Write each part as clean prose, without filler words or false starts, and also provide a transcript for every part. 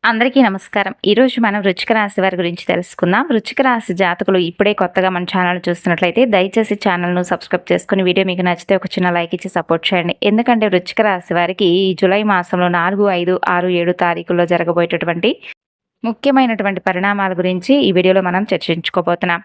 అందరికీ నమస్కారం. ఈరోజు మనం వృశ్చిక రాశి వారి గురించి తెలుసుకుందాం. వృశ్చిక రాశి జాతకులు ఇప్పుడే కొత్తగా మన ఛానల్ చూస్తున్నట్లయితే దయచేసి ఛానల్‌ను సబ్స్క్రైబ్ చేసుకొని వీడియో మీకు నచ్చితే ఒక చిన్న లైక్ ఇచ్చి సపోర్ట్ చేయండి. ఎందుకంటే వృశ్చిక రాశి వారికి ఈ జూలై మాసంలో 4, 5, 6, 7 తారీఖుల్లో జరగబోయేటటువంటి ముఖ్యమైనటువంటి పరిణామాల గురించి ఈ వీడియోలో మనం చర్చించుకోబోతున్నాం.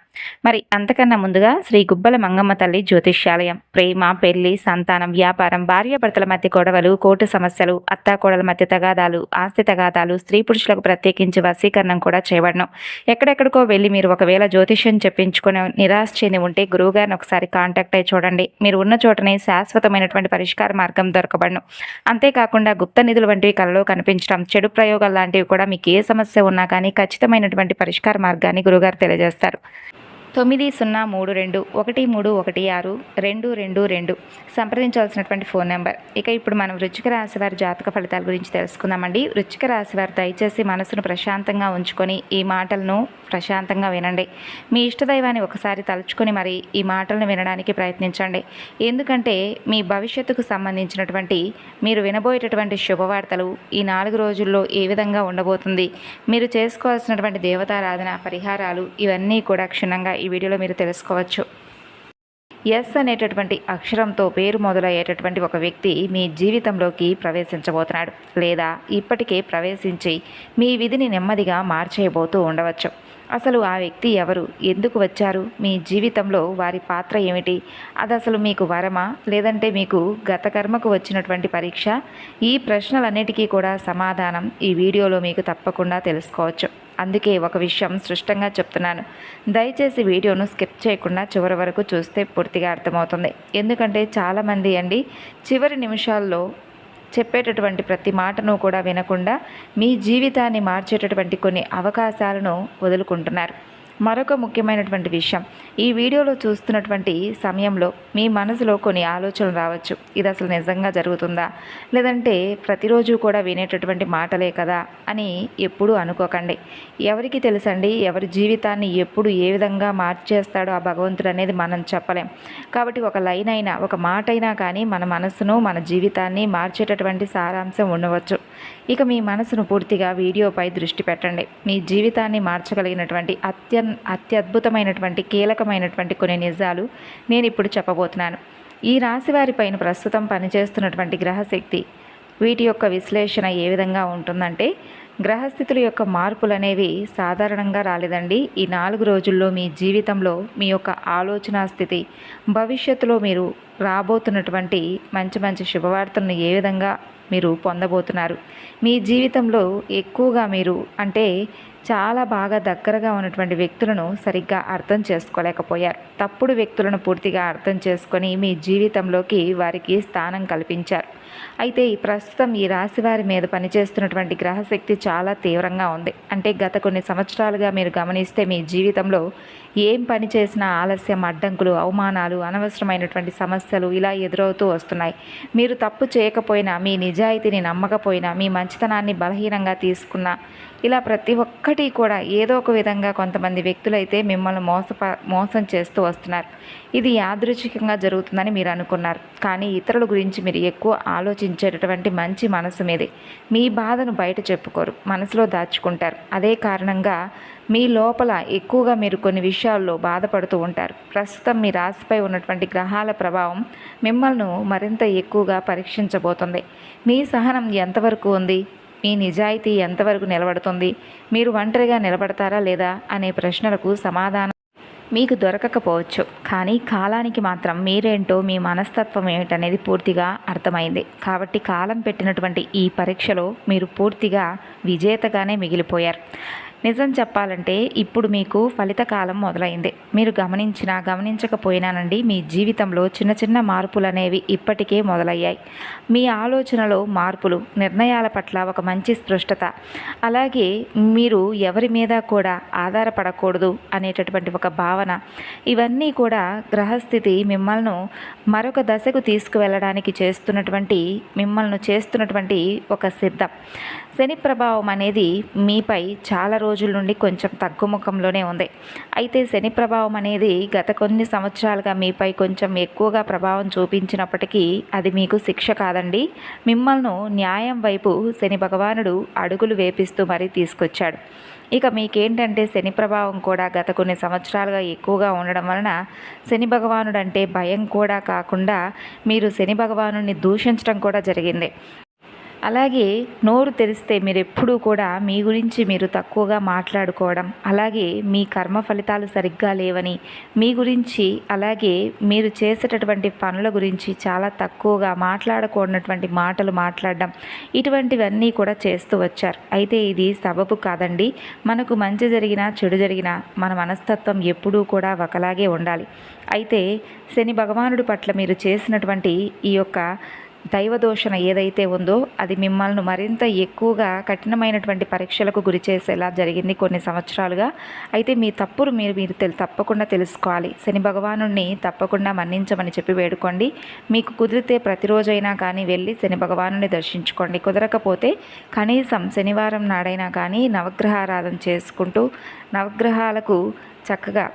మరి అంతకన్నా ముందుగా శ్రీ గుబ్బల మంగమ్మ తల్లి జ్యోతిష్యాలయం ప్రేమ, పెళ్లి, సంతానం, వ్యాపారం, భార్యాభర్తల మధ్య గొడవలు, కోర్టు సమస్యలు, అత్తాకోడల మధ్య తగాదాలు, ఆస్తి తగాదాలు, స్త్రీ పురుషులకు ప్రత్యేకించి వశీకరణం కూడా చేయబడను. ఎక్కడెక్కడికో వెళ్ళి మీరు ఒకవేళ జ్యోతిష్యం చెప్పించుకొని నిరాశ చెంది ఉంటే గురువుగారిని ఒకసారి కాంటాక్ట్ అయ్యి చూడండి. మీరు ఉన్న చోటనే శాశ్వతమైనటువంటి పరిష్కార మార్గం దొరకబడను. అంతేకాకుండా గుప్త నిధులు వంటివి కలలో కనిపించడం, చెడు ప్రయోగాలు లాంటివి కూడా మీకు ఏ సమస్య ఉన్నా కానీ ఖచ్చితమైనటువంటి పరిష్కార మార్గాన్ని గురుగారు తెలియజేస్తారు. 903213162222 సంప్రదించాల్సినటువంటి ఫోన్ నెంబర్. ఇప్పుడు మనం వృశ్చిక రాశి వారి జాతక ఫలితాల గురించి తెలుసుకుందామండి. వృశ్చిక రాశి వారు దయచేసి మనసును ప్రశాంతంగా ఉంచుకొని ఈ మాటలను ప్రశాంతంగా వినండి. మీ ఇష్టదైవాన్ని ఒకసారి తలుచుకొని మరి ఈ మాటలను వినడానికి ప్రయత్నించండి. ఎందుకంటే మీ భవిష్యత్తుకు సంబంధించినటువంటి మీరు వినబోయేటటువంటి శుభవార్తలు ఈ 4 రోజుల్లో ఏ విధంగా ఉండబోతుంది, మీరు చేసుకోవాల్సినటువంటి దేవతారాధన పరిహారాలు ఇవన్నీ కూడా క్షుణ్ణంగా ఈ వీడియోలో మీరు తెలుసుకోవచ్చు. ఎస్ అనేటటువంటి అక్షరంతో పేరు మొదలయ్యేటటువంటి ఒక వ్యక్తి మీ జీవితంలోకి ప్రవేశించబోతున్నాడు, లేదా ఇప్పటికే ప్రవేశించి మీ విధిని నెమ్మదిగా మార్చేయబోతూ ఉండవచ్చు. అసలు ఆ వ్యక్తి ఎవరు, ఎందుకు వచ్చారు, మీ జీవితంలో వారి పాత్ర ఏమిటి, అది అసలు మీకు వరమా లేదంటే మీకు గత కర్మకు వచ్చినటువంటి పరీక్ష, ఈ ప్రశ్నలన్నిటికీ కూడా సమాధానం ఈ వీడియోలో మీకు తప్పకుండా తెలుసుకోవచ్చు. అందుకే ఒక విషయం స్పష్టంగా చెప్తున్నాను, దయచేసి వీడియోను స్కిప్ చేయకుండా చివరి వరకు చూస్తే పూర్తిగా అర్థమవుతుంది. ఎందుకంటే చాలామంది చివరి నిమిషాల్లో చెప్పేటటువంటి ప్రతి మాటను కూడా వినకుండా మీ జీవితాన్ని మార్చేటటువంటి కొన్ని అవకాశాలను వదులుకుంటున్నారు. మరొక ముఖ్యమైనటువంటి విషయం, ఈ వీడియోలో చూస్తున్నటువంటి సమయంలో మీ మనసులో కొన్ని ఆలోచనలు రావచ్చు. ఇది అసలు నిజంగా జరుగుతుందా, లేదంటే ప్రతిరోజు కూడా వినేటటువంటి మాటలే కదా అని ఎప్పుడూ అనుకోకండి. ఎవరికి తెలుసండి ఎవరి జీవితాన్ని ఎప్పుడు ఏ విధంగా మార్చేస్తాడో ఆ భగవంతుడు అనేది మనం చెప్పలేం. కాబట్టి ఒక లైన్ అయినా ఒక మాట అయినా కానీ మన మనసును మన జీవితాన్ని మార్చేటటువంటి సారాంశం ఉండవచ్చు. మీ మనసును పూర్తిగా వీడియోపై దృష్టి పెట్టండి. మీ జీవితాన్ని మార్చగలిగినటువంటి అత్యద్భుతమైనటువంటి కీలకమైనటువంటి కొన్ని నిజాలు నేను ఇప్పుడు చెప్పబోతున్నాను. ఈ రాశి వారిపైన ప్రస్తుతం పనిచేస్తున్నటువంటి గ్రహశక్తి, వీటి యొక్క విశ్లేషణ ఏ విధంగా ఉంటుందంటే, గ్రహస్థితుల యొక్క మార్పులు అనేవి సాధారణంగా రాలేదండి. ఈ 4 రోజుల్లో మీ జీవితంలో మీ యొక్క ఆలోచన స్థితి, భవిష్యత్తులో మీరు రాబోతున్నటువంటి మంచి మంచి శుభవార్తలను ఏ విధంగా మీరు పొందబోతున్నారు, మీ జీవితంలో ఎక్కువగా మీరు చాలా బాగా దగ్గరగా ఉన్నటువంటి వ్యక్తులను సరిగ్గా అర్థం చేసుకోలేకపోయారు. తప్పుడు వ్యక్తులను పూర్తిగా అర్థం చేసుకొని మీ జీవితంలోకి వారికి స్థానం కల్పించారు. అయితే ఈ ప్రస్తుతం ఈ రాశి వారి మీద పనిచేస్తున్నటువంటి గ్రహశక్తి చాలా తీవ్రంగా ఉంది. గత కొన్ని సంవత్సరాలుగా మీరు గమనిస్తే మీ జీవితంలో ఏం పని చేసినా ఆలస్యం, అడ్డంకులు, అవమానాలు, అనవసరమైనటువంటి సమస్యలు ఇలా ఎదురవుతూ వస్తున్నాయి. మీరు తప్పు చేయకపోయినా, మీ నిజాయితీని నమ్మకపోయినా, మీ మంచితనాన్ని బలహీనంగా తీసుకున్నా, ఇలా ప్రతి ఒక్కటి కూడా ఏదో ఒక విధంగా కొంతమంది వ్యక్తులైతే మిమ్మల్ని మోసం చేస్తూ వస్తున్నారు. ఇది యాదృచ్ఛికంగా జరుగుతుందని మీరు అనుకున్నారు, కానీ ఇతరుల గురించి మీరు ఎక్కువ ఆలోచించేటటువంటి మంచి మనసు మీదే. మీ బాధను బయట చెప్పుకోరు, మనసులో దాచుకుంటారు. అదే కారణంగా మీ లోపల ఎక్కువగా మీరు కొన్ని విషయాల్లో బాధపడుతూ ఉంటారు. ప్రస్తుతం మీ రాశిపై ఉన్నటువంటి గ్రహాల ప్రభావం మిమ్మల్ని మరింత ఎక్కువగా పరీక్షించబోతుంది. మీ సహనం ఎంతవరకు ఉంది, మీ నిజాయితీ ఎంతవరకు నిలబడుతుంది, మీరు ఒంటరిగా నిలబడతారా లేదా అనే ప్రశ్నలకు సమాధానం మీకు దొరకకపోవచ్చు. కానీ కాలానికి మాత్రం మీరేంటో, మీ మనస్తత్వం ఏమిటనేది పూర్తిగా అర్థమైంది. కాబట్టి కాలం పెట్టినటువంటి ఈ పరీక్షలో మీరు పూర్తిగా విజేతగానే మిగిలిపోయారు. నిజం చెప్పాలంటే ఇప్పుడు మీకు ఫలిత కాలం మొదలైంది. మీరు గమనించకపోయినానండి, మీ జీవితంలో చిన్న చిన్న మార్పులు అనేవి ఇప్పటికే మొదలయ్యాయి. మీ ఆలోచనలో మార్పులు, నిర్ణయాల పట్ల ఒక మంచి స్పష్టత, అలాగే మీరు ఎవరి మీద కూడా ఆధారపడకూడదు అనేటటువంటి ఒక భావన, ఇవన్నీ కూడా గ్రహస్థితి మిమ్మల్ని మరొక దశకు తీసుకువెళ్ళడానికి చేస్తున్నటువంటి ఒక శని ప్రభావం అనేది మీపై చాలా రోజుల నుండి కొంచెం తగ్గుముఖంలోనే ఉంది. అయితే శని ప్రభావం అనేది గత కొన్ని సంవత్సరాలుగా మీపై కొంచెం ఎక్కువగా ప్రభావం చూపించినప్పటికీ అది మీకు శిక్ష కాదండి. మిమ్మల్ని న్యాయం వైపు శని భగవానుడు అడుగులు వేపిస్తూ మరీ తీసుకొచ్చాడు. ఇక మీకేంటంటే శని ప్రభావం కూడా గత కొన్ని సంవత్సరాలుగా ఎక్కువగా ఉండడం వలన శని భగవానుడు అంటే భయం కూడా కాకుండా మీరు శని భగవానుడిని దూషించడం కూడా జరిగింది. అలాగే నోరు తెరిస్తే మీరు ఎప్పుడూ కూడా మీ గురించి మీరు తక్కువగా మాట్లాడుకోవడం, అలాగే మీ కర్మ ఫలితాలు సరిగ్గా లేవని మీ గురించి, అలాగే మీరు చేసేటటువంటి పనుల గురించి చాలా తక్కువగా మాట్లాడకూడనటువంటి మాటలు మాట్లాడడం, ఇటువంటివన్నీ కూడా చేస్తూ వచ్చారు. అయితే ఇది సబబు కాదండి. మనకు మంచి జరిగినా చెడు జరిగినా మన మనస్తత్వం ఎప్పుడూ కూడా ఒకలాగే ఉండాలి. అయితే శని భగవానుడి పట్ల మీరు చేసినటువంటి ఈ యొక్క దైవదోషణ ఏదైతే ఉందో అది మిమ్మల్ని మరింత ఎక్కువగా కఠినమైనటువంటి పరీక్షలకు గురి చేసేలా జరిగింది కొన్ని సంవత్సరాలుగా. అయితే మీ తప్పులు మీరు తప్పకుండా తెలుసుకోవాలి. శని భగవానుడిని తప్పకుండా మన్నించమని చెప్పి వేడుకోండి. మీకు కుదిరితే ప్రతిరోజైనా కానీ వెళ్ళి శని భగవానుడిని దర్శించుకోండి. కుదరకపోతే కనీసం శనివారం నాడైనా కానీ నవగ్రహారాధన చేసుకుంటూ నవగ్రహాలకు చక్కగా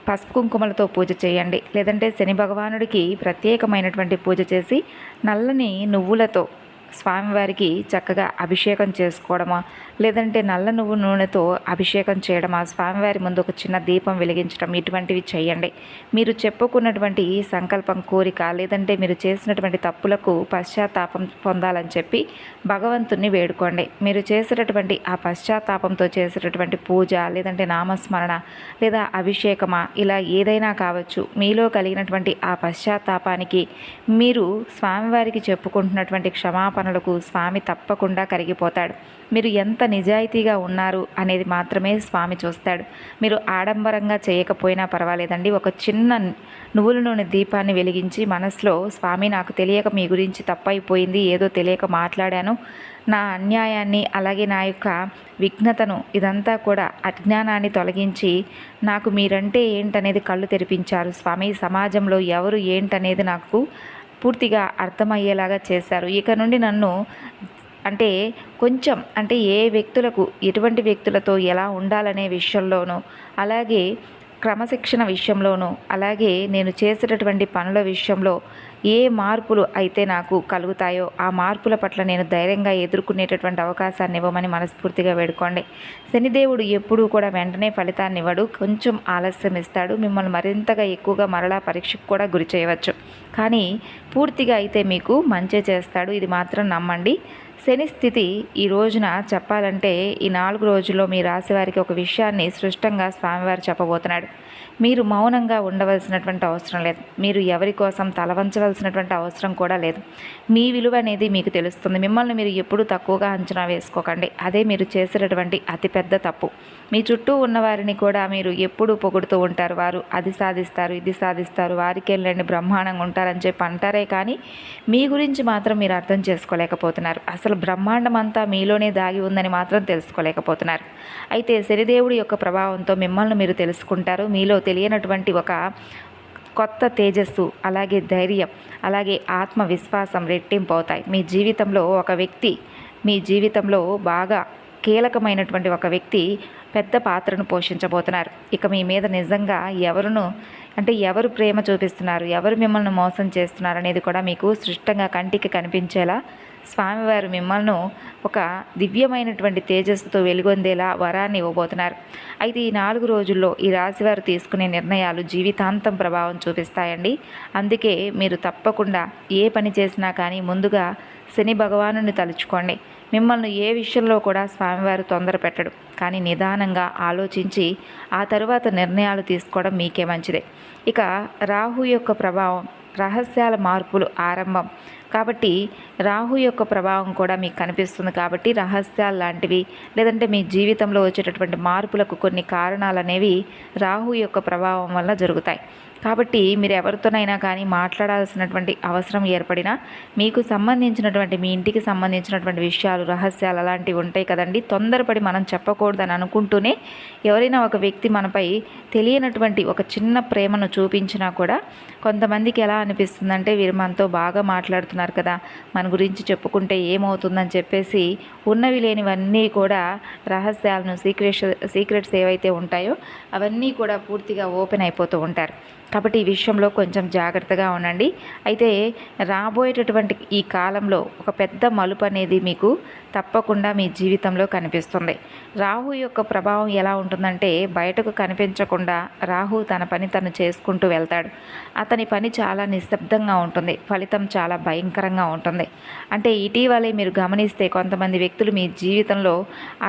పసుపు కుంకుమలతో పూజ చేయండి. లేదంటే శని భగవానుడికి ప్రత్యేకమైనటువంటి పూజ చేసి నల్లని నువ్వులతో స్వామివారికి చక్కగా అభిషేకం చేసుకోవడమా, లేదంటే నల్ల నువ్వు నూనెతో అభిషేకం చేయడమా, స్వామివారి ముందు ఒక చిన్న దీపం వెలిగించడం, ఇటువంటివి చేయండి. మీరు చెప్పుకున్నటువంటి సంకల్పం, కోరిక, లేదంటే మీరు చేసినటువంటి తప్పులకు పశ్చాత్తాపం పొందాలని చెప్పి భగవంతుణ్ణి వేడుకోండి. మీరు చేసేటటువంటి ఆ పశ్చాత్తాపంతో చేసేటటువంటి పూజ, లేదంటే నామస్మరణ, లేదా అభిషేకమా, ఇలా ఏదైనా కావచ్చు. మీలో కలిగినటువంటి ఆ పశ్చాత్తాపానికి మీరు స్వామివారికి చెప్పుకుంటున్నటువంటి క్షమాపణలకు స్వామి తప్పకుండా కరిగిపోతాడు. మీరు ఎంత నిజాయితీగా ఉన్నారు అనేది మాత్రమే స్వామి చూస్తాడు. మీరు ఆడంబరంగా చేయకపోయినా పర్వాలేదండి. ఒక చిన్న నువ్వుల నూనె దీపాన్ని వెలిగించి మనసులో, స్వామి నాకు తెలియక మీ గురించి తప్పైపోయింది, ఏదో తెలియక మాట్లాడాను, నా అన్యాయాన్ని అలాగే నా యొక్క విఘ్నతను ఇదంతా కూడా అజ్ఞానాన్ని తొలగించి నాకు మీరంటే ఏంటనేది కళ్ళు తెరిపించారు స్వామి. సమాజంలో ఎవరు ఏంటనేది నాకు పూర్తిగా అర్థమయ్యేలాగా చేశారు. ఇక నుండి నన్ను కొంచెం ఏ వ్యక్తులకు ఎటువంటి వ్యక్తులతో ఎలా ఉండాలనే విషయంలోనూ, అలాగే క్రమశిక్షణ విషయంలోనూ, అలాగే నేను చేసేటటువంటి పనుల విషయంలో ఏ మార్పులు అయితే నాకు కలుగుతాయో ఆ మార్పుల పట్ల నేను ధైర్యంగా ఎదుర్కొనేటటువంటి అవకాశాన్ని ఇవ్వమని మనస్ఫూర్తిగా వేడుకోండి. శనిదేవుడు ఎప్పుడూ కూడా వెంటనే ఫలితాన్ని ఇవ్వడు, కొంచెం ఆలస్యం ఇస్తాడు. మిమ్మల్ని మరింతగా ఎక్కువగా మరలా పరీక్షకు కూడా గురి చేయవచ్చు, కానీ పూర్తిగా అయితే మీకు మంచి చేస్తాడు. ఇది మాత్రం నమ్మండి. శని స్థితి ఈ రోజున చెప్పాలంటే ఈ 4 రోజుల్లో మీ రాశి వారికి ఒక విషయాన్ని స్పష్టంగా స్వామివారు చెప్పబోతున్నాడు. మీరు మౌనంగా ఉండవలసినటువంటి అవసరం లేదు. మీరు ఎవరి కోసం తలవంచవలసినటువంటి అవసరం కూడా లేదు. మీ విలువ అనేది మీకు తెలుస్తుంది. మిమ్మల్ని మీరు ఎప్పుడూ తక్కువగా అంచనా వేసుకోకండి. అదే మీరు చేసేటటువంటి అతిపెద్ద తప్పు. మీ చుట్టూ ఉన్నవారిని కూడా మీరు ఎప్పుడూ పొగుడుతూ ఉంటారు. వారు అది సాధిస్తారు, ఇది సాధిస్తారు, వారికి వెళ్ళండి బ్రహ్మాండంగా ఉంటారని చెప్పి అంటారే కానీ మీ గురించి మాత్రం మీరు అర్థం చేసుకోలేకపోతున్నారు. అసలు బ్రహ్మాండం అంతా మీలోనే దాగి ఉందని మాత్రం తెలుసుకోలేకపోతున్నారు. అయితే శనిదేవుడి యొక్క ప్రభావంతో మిమ్మల్ని మీరు తెలుసుకుంటారు. మీలో తెలియనటువంటి ఒక కొత్త తేజస్సు, అలాగే ధైర్యం, అలాగే ఆత్మవిశ్వాసం రెట్టింపు అవుతాయి. మీ జీవితంలో ఒక వ్యక్తి, మీ జీవితంలో బాగా కీలకమైనటువంటి ఒక వ్యక్తి పెద్ద పాత్రను పోషించబోతున్నారు. ఇక మీ మీద నిజంగా ఎవరు ప్రేమ చూపిస్తున్నారు, ఎవరు మిమ్మల్ని మోసం చేస్తున్నారు అనేది కూడా మీకు స్పష్టంగా కంటికి కనిపించేలా స్వామివారు మిమ్మల్ని ఒక దివ్యమైనటువంటి తేజస్సుతో వెలుగొందేలా వరాన్ని ఇవ్వబోతున్నారు. అయితే ఈ 4 రోజుల్లో ఈ రాశివారు తీసుకునే నిర్ణయాలు జీవితాంతం ప్రభావం చూపిస్తాయండి. అందుకే మీరు తప్పకుండా ఏ పని చేసినా కానీ ముందుగా శని భగవానుని తలుచుకోండి. మిమ్మల్ని ఏ విషయంలో కూడా స్వామివారు తొందర పెట్టడు, కానీ నిదానంగా ఆలోచించి ఆ తరువాత నిర్ణయాలు తీసుకోవడం మీకే మంచిదే. ఇక రాహు యొక్క ప్రభావం, రహస్యాల మార్పులు ఆరంభం కాబట్టి రాహు యొక్క ప్రభావం కూడా మీకు కనిపిస్తుంది. కాబట్టి రహస్యాలు లాంటివి, లేదంటే మీ జీవితంలో వచ్చేటటువంటి మార్పులకు కొన్ని కారణాలు అనేవి రాహు యొక్క ప్రభావం వల్ల జరుగుతాయి. కాబట్టి మీరు ఎవరితోనైనా కానీ మాట్లాడాల్సినటువంటి అవసరం ఏర్పడినా, మీకు సంబంధించినటువంటి మీ ఇంటికి సంబంధించినటువంటి విషయాలు, రహస్యాలు అలాంటివి ఉంటాయి కదండి. తొందరపడి మనం చెప్పకూడదని అనుకుంటూనే ఎవరైనా ఒక వ్యక్తి మనపై తెలియనటువంటి ఒక చిన్న ప్రేమను చూపించినా కూడా కొంతమందికి ఎలా అనిపిస్తుందంటే, వీరు మనతో బాగా మాట్లాడుతున్నారు కదా, మన గురించి చెప్పుకుంటే ఏమవుతుందని చెప్పేసి ఉన్నవి లేనివన్నీ కూడా రహస్యాలను, సీక్రెట్స్ ఏవైతే ఉంటాయో అవన్నీ కూడా పూర్తిగా ఓపెన్ అయిపోతూ ఉంటారు. కాబట్టి ఈ విషయంలో కొంచెం జాగ్రత్తగా ఉండండి. అయితే రాబోయేటటువంటి ఈ కాలంలో ఒక పెద్ద మలుపు అనేది మీకు తప్పకుండా మీ జీవితంలో కనిపిస్తుంది. రాహు యొక్క ప్రభావం ఎలా ఉంటుందంటే, బయటకు కనిపించకుండా రాహు తన పని తను చేసుకుంటూ వెళ్తాడు. అతని పని చాలా నిశ్శబ్దంగా ఉంటుంది, ఫలితం చాలా భయంకరంగా ఉంటుంది. అంటే ఇటీవలే మీరు గమనిస్తే కొంతమంది వ్యక్తులు మీ జీవితంలో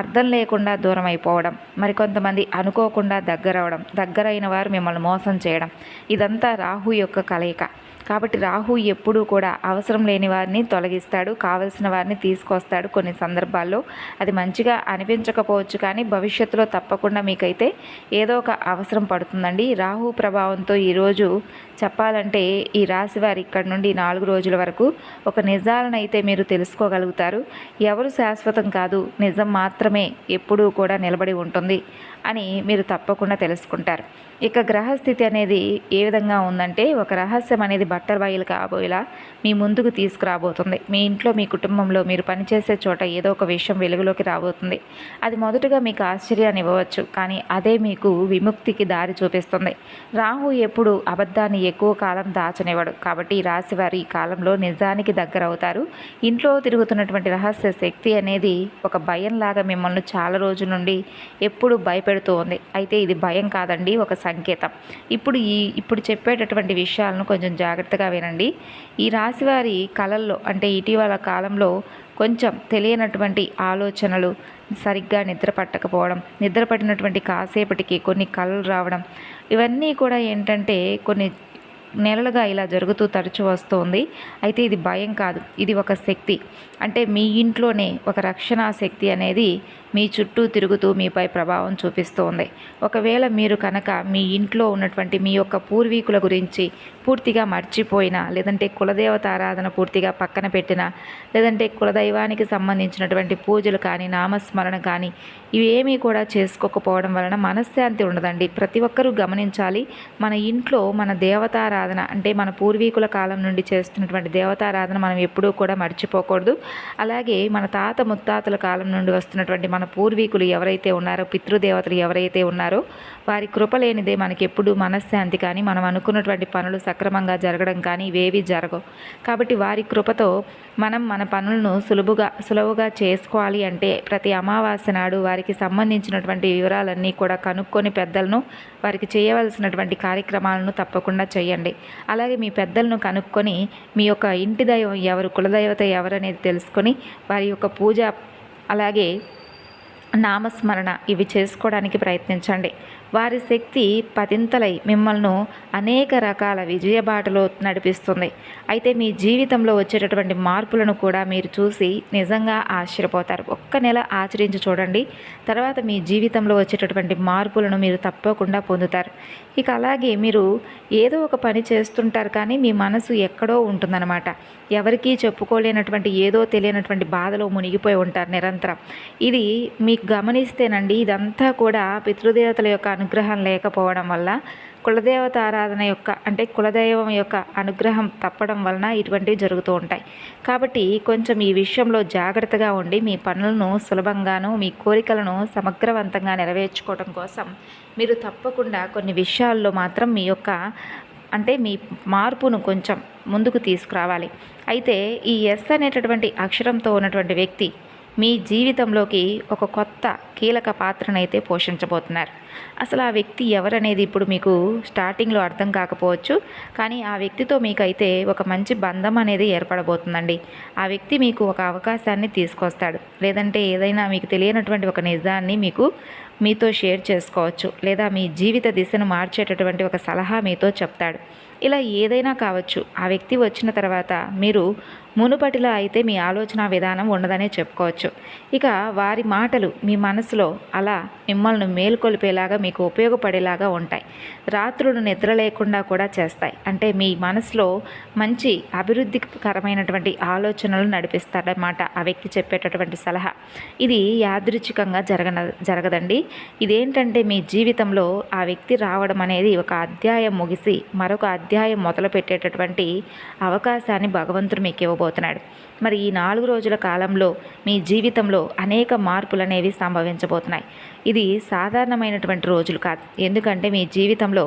అర్థం లేకుండా దూరం అయిపోవడం, మరికొంతమంది అనుకోకుండా దగ్గరైన వారు మిమ్మల్ని మోసం చేయడం, ఇదంతా రాహు యొక్క కలయిక. కాబట్టి రాహు ఎప్పుడూ కూడా అవసరం లేని వారిని తొలగిస్తాడు, కావలసిన వారిని తీసుకొస్తాడు. కొన్ని సందర్భాల్లో అది మంచిగా అనిపించకపోవచ్చు, కానీ భవిష్యత్తులో తప్పకుండా మీకైతే ఏదో ఒక అవసరం పడుతుందండి. రాహు ప్రభావంతో ఈరోజు చెప్పాలంటే ఈ రాశి వారి ఇక్కడి నుండి 4 రోజుల వరకు ఒక నిజాలను అయితే మీరు తెలుసుకోగలుగుతారు. ఎవరు శాశ్వతం కాదు, నిజం మాత్రమే ఎప్పుడూ కూడా నిలబడి ఉంటుంది అని మీరు తప్పకుండా తెలుసుకుంటారు. ఇక గ్రహస్థితి అనేది ఏ విధంగా ఉందంటే, ఒక రహస్యం అనేది బట్టల బయలు కాబోయేలా మీ ముందుకు తీసుకురాబోతుంది. మీ ఇంట్లో, మీ కుటుంబంలో, మీరు పనిచేసే చోట ఏదో ఒక విషయం వెలుగులోకి రాబోతుంది. అది మొదటగా మీకు ఆశ్చర్యాన్ని ఇవ్వవచ్చు, కానీ అదే మీకు విముక్తికి దారి చూపిస్తుంది. రాహు ఎప్పుడు అబద్ధాన్ని ఎక్కువ కాలం దాచనివ్వడు. కాబట్టి ఈ రాశి వారు ఈ కాలంలో నిజానికి దగ్గర అవుతారు. ఇంట్లో తిరుగుతున్నటువంటి రహస్య శక్తి అనేది ఒక భయంలాగా మిమ్మల్ని చాలా రోజుల నుండి ఎప్పుడు భయపెడుతూ ఉంది. అయితే ఇది భయం కాదండి, ఒక సంకేతం. ఇప్పుడు చెప్పేటటువంటి విషయాలను కొంచెం జాగ్రత్తగా వినండి. ఈ రాశివారి కళల్లో అంటే ఇటీవల కాలంలో కొంచెం తెలియనటువంటి ఆలోచనలు, సరిగ్గా నిద్ర పట్టకపోవడం, నిద్ర పట్టినటువంటి కాసేపటికి కొన్ని కళలు రావడం, ఇవన్నీ కూడా ఏంటంటే కొన్ని నెలలుగా ఇలా జరుగుతూ తరచు వస్తుంది. అయితే ఇది భయం కాదు, ఇది ఒక శక్తి. అంటే మీ ఇంట్లోనే ఒక రక్షణ శక్తి అనేది మీ చుట్టూ తిరుగుతూ మీపై ప్రభావం చూపిస్తూ ఉంది. ఒకవేళ మీరు కనుక మీ ఇంట్లో ఉన్నటువంటి మీ యొక్క పూర్వీకుల గురించి పూర్తిగా మర్చిపోయినా, లేదంటే కులదేవత ఆరాధన పూర్తిగా పక్కన పెట్టినా, లేదంటే కులదైవానికి సంబంధించినటువంటి పూజలు కానీ, నామస్మరణ కానీ ఇవేమీ కూడా చేసుకోకపోవడం వలన మనశ్శాంతి ఉండదండి. ప్రతి ఒక్కరూ గమనించాలి, మన ఇంట్లో మన దేవతారాధన అంటే మన పూర్వీకుల కాలం నుండి చేస్తున్నటువంటి దేవతారాధన మనం ఎప్పుడూ కూడా మర్చిపోకూడదు. అలాగే మన తాత ముత్తాతల కాలం నుండి వస్తున్నటువంటి మన పూర్వీకులు ఎవరైతే ఉన్నారో, పితృదేవతలు ఎవరైతే ఉన్నారో వారి కృప లేనిదే మనకి ఎప్పుడు మనశ్శాంతి కానీ, మనం అనుకున్నటువంటి పనులు సక్రమంగా జరగడం కానీ ఇవేవి జరగవు. కాబట్టి వారి కృపతో మనం మన పనులను సులువుగా చేసుకోవాలి అంటే ప్రతి అమావాస్య నాడు వారికి సంబంధించినటువంటి వివరాలన్నీ కూడా కనుక్కొని పెద్దలను, వారికి చేయవలసినటువంటి కార్యక్రమాలను తప్పకుండా చేయండి. అలాగే మీ పెద్దలను కనుక్కొని మీ యొక్క ఇంటి దైవం ఎవరు, కులదైవత ఎవరు అనేది తెలుసుకొని వారి యొక్క పూజ అలాగే నామస్మరణ ఇవి చేసుకోవడానికి ప్రయత్నించండి. వారి శక్తి పదింతలై మిమ్మల్ని అనేక రకాల విజయబాటలో నడిపిస్తుంది. అయితే మీ జీవితంలో వచ్చేటటువంటి మార్పులను కూడా మీరు చూసి నిజంగా ఆశ్చర్యపోతారు. ఒక్క నెల ఆచరించి చూడండి, తర్వాత మీ జీవితంలో వచ్చేటటువంటి మార్పులను మీరు తప్పకుండా పొందుతారు. ఇక అలాగే మీరు ఏదో ఒక పని చేస్తుంటారు, కానీ మీ మనసు ఎక్కడో ఉంటుందన్నమాట. ఎవరికీ చెప్పుకోలేనటువంటి ఏదో తెలియనటువంటి బాధలో మునిగిపోయి ఉంటారు నిరంతరం. ఇది మీకు గమనిస్తేనండి, ఇదంతా కూడా పితృదేవతల యొక్క అనుగ్రహం లేకపోవడం వల్ల, కులదేవత ఆరాధన యొక్క అంటే కులదైవం యొక్క అనుగ్రహం తప్పడం వలన ఇటువంటివి జరుగుతూ ఉంటాయి. కాబట్టి కొంచెం ఈ విషయంలో జాగ్రత్తగా ఉండి మీ పనులను సులభంగాను, మీ కోరికలను సమగ్రవంతంగా నెరవేర్చుకోవడం కోసం మీరు తప్పకుండా కొన్ని విషయాల్లో మాత్రం మీ యొక్క అంటే మీ మార్పును కొంచెం ముందుకు తీసుకురావాలి. అయితే ఈ ఎస్ అనేటటువంటి అక్షరంతో ఉన్నటువంటి వ్యక్తి మీ జీవితంలోకి ఒక కొత్త కీలక పాత్రనైతే పోషించబోతున్నారు. అసలు ఆ వ్యక్తి ఎవరనేది ఇప్పుడు మీకు స్టార్టింగ్లో అర్థం కాకపోవచ్చు, కానీ ఆ వ్యక్తితో మీకైతే ఒక మంచి బంధం అనేది ఏర్పడబోతుందండి. ఆ వ్యక్తి మీకు ఒక అవకాశాన్ని తీసుకొస్తాడు, లేదంటే ఏదైనా మీకు తెలియనటువంటి ఒక నిజాన్ని మీకు మీతో షేర్ చేసుకోవచ్చు, లేదా మీ జీవిత దిశను మార్చేటటువంటి ఒక సలహా మీతో చెప్తాడు. ఇలా ఏదైనా కావచ్చు. ఆ వ్యక్తి వచ్చిన తర్వాత మీరు మునుపటిలా అయితే మీ ఆలోచన విధానం ఉండదనే చెప్పుకోవచ్చు. ఇక వారి మాటలు మీ మనసులో అలా మిమ్మల్ని మేల్కొల్పేలాగా, మీకు ఉపయోగపడేలాగా ఉంటాయి. రాత్రులు నిద్ర లేకుండా కూడా చేస్తాయి. అంటే మీ మనసులో మంచి అభివృద్ధికరమైనటువంటి ఆలోచనలు నడిపిస్తాడనమాట ఆ వ్యక్తి చెప్పేటటువంటి సలహా. ఇది యాదృచ్ఛికంగా జరగదండి. ఇదేంటంటే మీ జీవితంలో ఆ వ్యక్తి రావడం అనేది ఒక అధ్యాయం ముగిసి మరొక అధ్యాయం మొదలు పెట్టేటటువంటి అవకాశాన్ని భగవంతుడు మీకు ఇవ్వబోతున్నాడు. మరి ఈ 4 రోజుల కాలంలో మీ జీవితంలో అనేక మార్పులు అనేవి సంభవించబోతున్నాయి. ఇది సాధారణమైనటువంటి రోజులు కాదు. ఎందుకంటే మీ జీవితంలో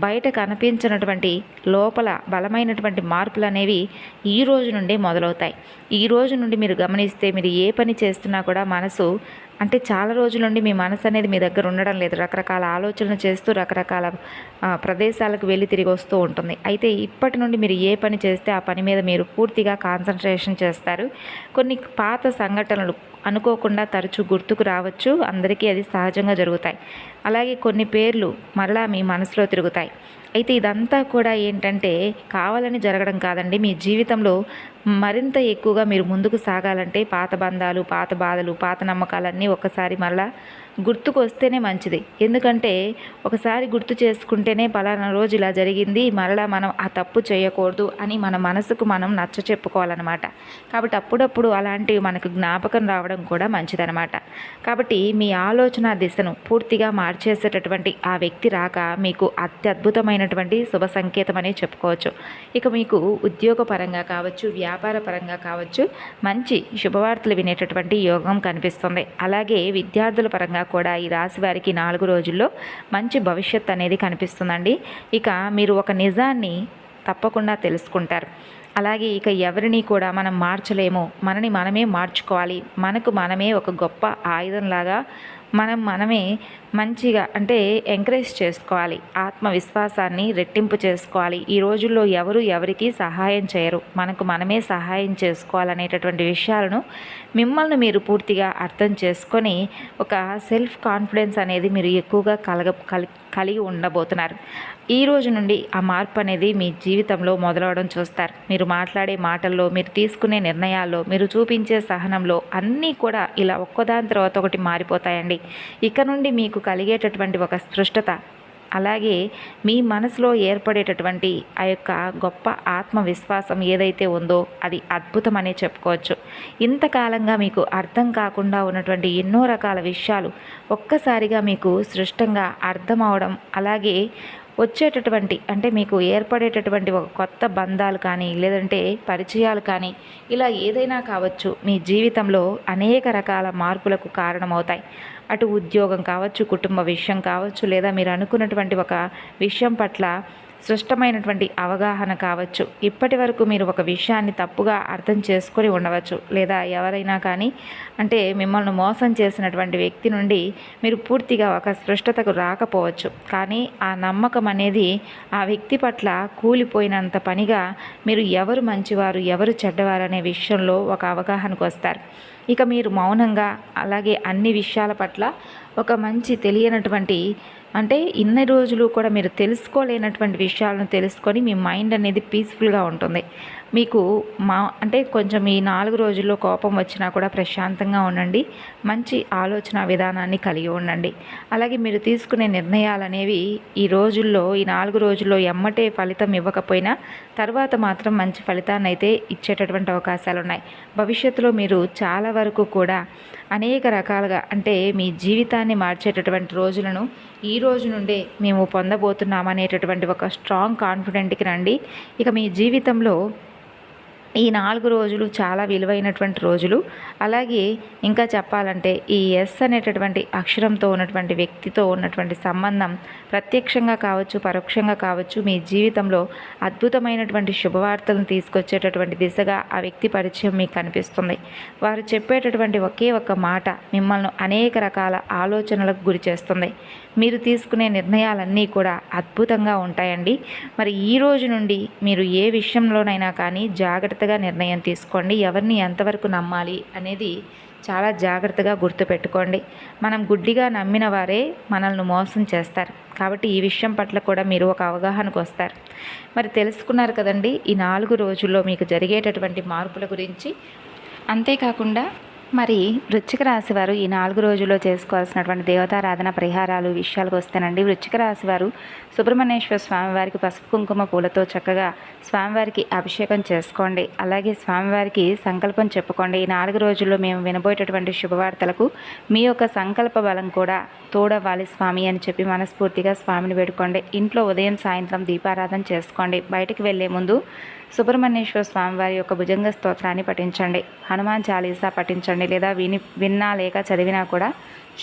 బయట కనిపించినటువంటి లోపల బలమైనటువంటి మార్పులు అనేవి ఈ రోజు నుండి మొదలవుతాయి. ఈ రోజు నుండి మీరు గమనిస్తే మీరు ఏ పని చేస్తున్నా కూడా మనసు అంటే చాలా రోజుల నుండి మీ మనసు అనేది మీ దగ్గర ఉండడం లేదు. రకరకాల ఆలోచనలు చేస్తూ రకరకాల ప్రదేశాలకు వెళ్ళి తిరిగి వస్తూ ఉంటుంది. అయితే ఇప్పటి నుండి మీరు ఏ పని చేస్తే ఆ పని మీద మీరు పూర్తిగా కాన్సన్ట్రేషన్ చేస్తారు. కొన్ని పాత సంఘటనలు అనుకోకుండా తరచూ గుర్తుకు రావచ్చు. అందరికీ అది సహజంగా జరుగుతాయి. అలాగే కొన్ని పేర్లు మరలా మీ మనసులో తిరుగుతాయి. అయితే ఇదంతా కూడా ఏంటంటే కావాలని జరగడం కాదండి. మీ జీవితంలో మరింత ఎక్కువగా మీరు ముందుకు సాగాలంటే పాత బంధాలు, పాత బాధలు, పాత నమ్మకాలన్నీ ఒక్కసారి మళ్ళా గుర్తుకు వస్తేనే మంచిది. ఎందుకంటే ఒకసారి గుర్తు చేసుకుంటేనే పలానా రోజు ఇలా జరిగింది, మరలా మనం ఆ తప్పు చేయకూడదు అని మన మనసుకు మనం నచ్చ చెప్పుకోవాలన్నమాట. కాబట్టి అప్పుడప్పుడు అలాంటివి మనకు జ్ఞాపకం రావడం కూడా మంచిదన్నమాట. కాబట్టి మీ ఆలోచన దిశను పూర్తిగా మార్చేసేటటువంటి ఆ వ్యక్తి రాక మీకు అత్యద్భుతమైనటువంటి శుభ సంకేతం అనే చెప్పుకోవచ్చు. ఇక మీకు ఉద్యోగపరంగా కావచ్చు, వ్యాపార పరంగా కావచ్చు, మంచి శుభవార్తలు వినేటటువంటి యోగం కనిపిస్తుంది. అలాగే విద్యార్థుల పరంగా కూడా ఈ రాశి వారికి 4 రోజుల్లో మంచి భవిష్యత్తు అనేది కనిపిస్తుందండి. ఇక మీరు ఒక నిజాన్ని తప్పకుండా తెలుసుకుంటారు. అలాగే ఇక ఎవరిని కూడా మనం మార్చలేము, మనని మనమే మార్చుకోవాలి, మనకు మనమే ఒక గొప్ప ఆయుధంలాగా మనమే మంచిగా అంటే ఎంకరేజ్ చేసుకోవాలి, ఆత్మవిశ్వాసాన్ని రెట్టింపు చేసుకోవాలి. ఈ రోజుల్లో ఎవరు ఎవరికి సహాయం చేయరు, మనకు మనమే సహాయం చేసుకోవాలనేటటువంటి విషయాలను మిమ్మల్ని మీరు పూర్తిగా అర్థం చేసుకొని ఒక సెల్ఫ్ కాన్ఫిడెన్స్ అనేది మీరు ఎక్కువగా కలిగి ఉండబోతున్నారు. ఈ రోజు నుండి ఆ మార్పు అనేది మీ జీవితంలో మొదలవడం చూస్తారు. మీరు మాట్లాడే మాటల్లో, మీరు తీసుకునే నిర్ణయాల్లో, మీరు చూపించే సహనంలో అన్నీ కూడా ఇలా ఒక్కదాని తర్వాత ఒకటి మారిపోతాయండి. ఇక నుండి మీకు కలిగేటటువంటి ఒక స్పష్టత, అలాగే మీ మనసులో ఏర్పడేటటువంటి ఆ యొక్క గొప్ప ఆత్మవిశ్వాసం ఏదైతే ఉందో అది అద్భుతమనే చెప్పుకోవచ్చు. ఇంతకాలంగా మీకు అర్థం కాకుండా ఉన్నటువంటి ఎన్నో రకాల విషయాలు ఒక్కసారిగా మీకు స్పష్టంగా అర్థం అవడం, అలాగే వచ్చేటటువంటి అంటే మీకు ఏర్పడేటటువంటి ఒక కొత్త బంధాలు కానీ, లేదంటే పరిచయాలు కానీ, ఇలా ఏదైనా కావచ్చు, మీ జీవితంలో అనేక రకాల మార్పులకు కారణమవుతాయి. అటు ఉద్యోగం కావచ్చు, కుటుంబ విషయం కావచ్చు, లేదా మీరు అనుకున్నటువంటి ఒక విషయం పట్ల స్పష్టమైనటువంటి అవగాహన కావచ్చు. ఇప్పటి వరకు మీరు ఒక విషయాన్ని తప్పుగా అర్థం చేసుకొని ఉండవచ్చు, లేదా ఎవరైనా కానీ అంటే మిమ్మల్ని మోసం చేసినటువంటి వ్యక్తి నుండి మీరు పూర్తిగా ఒక స్పష్టతకు రాకపోవచ్చు. కానీ ఆ నమ్మకం అనేది ఆ వ్యక్తి పట్ల కూలిపోయినంత పనిగా మీరు ఎవరు మంచివారు, ఎవరు చెడ్డవారు అనే విషయంలో ఒక అవగాహనకు వస్తారు. ఇక మీరు మౌనంగా, అలాగే అన్ని విషయాల పట్ల ఒక మంచి తెలియనటువంటి అంటే ఇన్ని రోజులు కూడా మీరు తెలుసుకోలేనటువంటి విషయాలను తెలుసుకొని మీ మైండ్ అనేది పీస్ఫుల్గా ఉంటుంది. మీకు అంటే కొంచెం ఈ 4 రోజుల్లో కోపం వచ్చినా కూడా ప్రశాంతంగా ఉండండి. మంచి ఆలోచన విధానాన్ని కలిగి ఉండండి. అలాగే మీరు తీసుకునే నిర్ణయాలు అనేవి ఈ రోజుల్లో, ఈ 4 రోజుల్లో ఎమ్మటే ఫలితం ఇవ్వకపోయినా తర్వాత మాత్రం మంచి ఫలితాన్ని అయితే ఇచ్చేటటువంటి అవకాశాలు ఉన్నాయి. భవిష్యత్తులో మీరు చాలా వరకు కూడా అనేక రకాలుగా అంటే మీ జీవితాన్ని మార్చేటటువంటి రోజులను ఈ రోజు నుండే మేము పొందబోతున్నామనేటటువంటి ఒక స్ట్రాంగ్ కాన్ఫిడెంట్కి రండి. ఇక మీ జీవితంలో ఈ 4 రోజులు చాలా విలువైనటువంటి రోజులు. అలాగే ఇంకా చెప్పాలంటే ఈ ఎస్ అనేటటువంటి అక్షరంతో ఉన్నటువంటి వ్యక్తితో ఉన్నటువంటి సంబంధం ప్రత్యక్షంగా కావచ్చు, పరోక్షంగా కావచ్చు, మీ జీవితంలో అద్భుతమైనటువంటి శుభవార్తలను తీసుకొచ్చేటటువంటి దిశగా ఆ వ్యక్తి పరిచయం మీకు కనిపిస్తుంది. వారు చెప్పేటటువంటి ఒకే ఒక్క మాట మిమ్మల్ని అనేక రకాల ఆలోచనలకు గురి చేస్తుంది. మీరు తీసుకునే నిర్ణయాలన్నీ కూడా అద్భుతంగా ఉంటాయండి. మరి ఈ రోజు నుండి మీరు ఏ విషయంలోనైనా కానీ జాగ్రత్తగా నిర్ణయం తీసుకోండి. ఎవరిని ఎంతవరకు నమ్మాలి అనేది చాలా జాగ్రత్తగా గుర్తుపెట్టుకోండి. మనం గుడ్డిగా నమ్మిన వారే మనల్ని మోసం చేస్తారు. కాబట్టి ఈ విషయం పట్ల కూడా మీరు ఒక అవగాహనకు వస్తారు. మరి తెలుసుకున్నారు కదండి ఈ 4 రోజుల్లో మీకు జరిగేటటువంటి మార్పుల గురించి. అంతేకాకుండా మరి వృశ్చిక రాశి వారు ఈ 4 రోజుల్లో చేసుకోవాల్సినటువంటి దేవతారాధన పరిహారాలు విషయాలకు వస్తేనండి, వృశ్చిక రాశి వారు సుబ్రహ్మణ్యేశ్వర స్వామివారికి పసుపు కుంకుమ పూలతో చక్కగా స్వామివారికి అభిషేకం చేసుకోండి. అలాగే స్వామివారికి సంకల్పం చెప్పుకోండి. ఈ 4 రోజుల్లో మేము వినబోయేటటువంటి శుభవార్తలకు మీ యొక్క సంకల్ప బలం కూడా తోడవ్వాలి స్వామి అని చెప్పి మనస్ఫూర్తిగా స్వామిని వేడుకోండి. ఇంట్లో ఉదయం సాయంత్రం దీపారాధన చేసుకోండి. బయటికి వెళ్లే ముందు సుబ్రహ్మణ్యేశ్వర స్వామివారి యొక్క భుజంగ స్తోత్రాన్ని పఠించండి. హనుమాన్ చాలీసా పఠించండి. లేదా విన్నా లేక చదివినా కూడా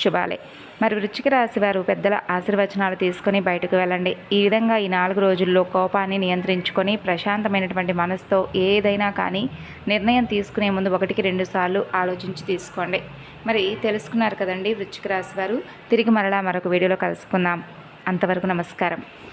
శుభాలే. మరి వృశ్చిక రాశి వారు పెద్దల ఆశీర్వచనాలు తీసుకొని బయటకు వెళ్ళండి. ఈ విధంగా ఈ 4 రోజుల్లో కోపాన్ని నియంత్రించుకొని ప్రశాంతమైనటువంటి మనసుతో ఏదైనా కానీ నిర్ణయం తీసుకునే ముందు 1కి 2 సార్లు ఆలోచించి తీసుకోండి. మరి తెలుసుకున్నారు కదండి వృశ్చిక రాశి వారు. తిరిగి మరలా మరొక వీడియోలో కలుసుకుందాం. అంతవరకు నమస్కారం.